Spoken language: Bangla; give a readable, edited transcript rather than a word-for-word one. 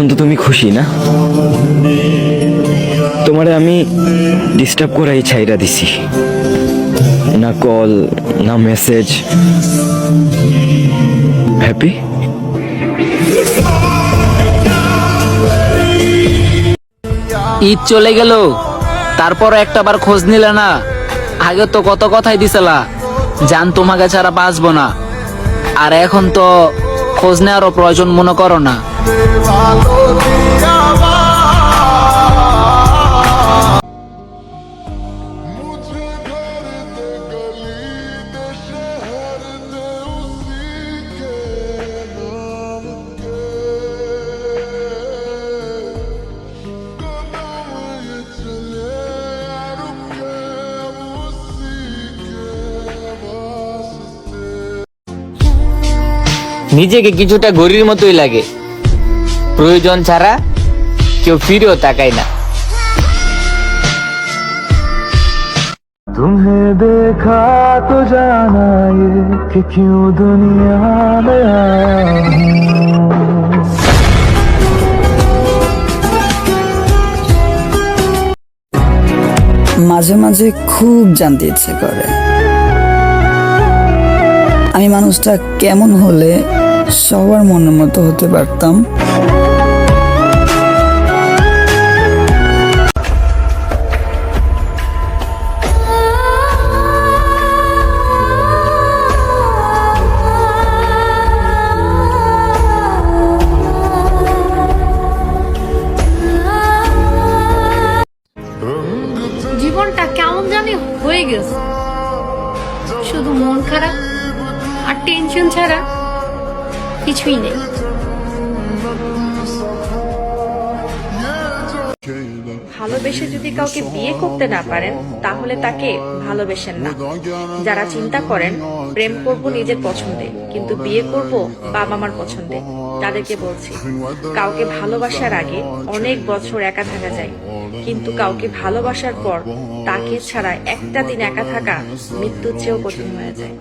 এখন তো তুমি খুশি না? তোমারে আমি ডিস্টার্ব করাই ছাইরা দিছি, না কল না মেসেজ। হ্যাপি? ঈদ চলে গেল, তারপর একটা বার খোঁজ নিলে না। আগে তো কত কথাই দিছিলা, জান তোমাকে ছাড়া বাঁচবো না। আর এখন তো খোঁজ নেওয়ারও প্রয়োজন মনে করো না। নিজেকে কিছুটা গরির মতোই লাগে, প্রয়োজন ছাড়া কেউ ফিরেও তাকায় না। तुम्हें देखा तो जाना ये कि क्यों दुनिया में आया हूँ। মাঝে মাঝে খুব জানতে ইচ্ছে করে আমি মানুষটা কেমন হলে সবার মনের মতো হতে পারতাম। জীবনটা কেমন জানি হয়ে গেছে, শুধু মন খারাপ আর টেনশন ছাড়া কিছুই নেই। ভালোবেসে যদি কাউকে বিয়ে করতে না পারেন তাহলে তাকে ভালোবেসেন না। যারা চিন্তা করেন প্রেম করব নিজের পছন্দে কিন্তু বিয়ে করব বাবা মার পছন্দে, তাদেরকে বলছি কাউকে ভালোবাসার আগে অনেক বছর একা থাকা যায়, কিন্তু কাউকে ভালোবাসার পর তাকে ছাড়া একটা দিন একা থাকা মৃত্যুর চেয়েও কঠিন হয়ে যায়।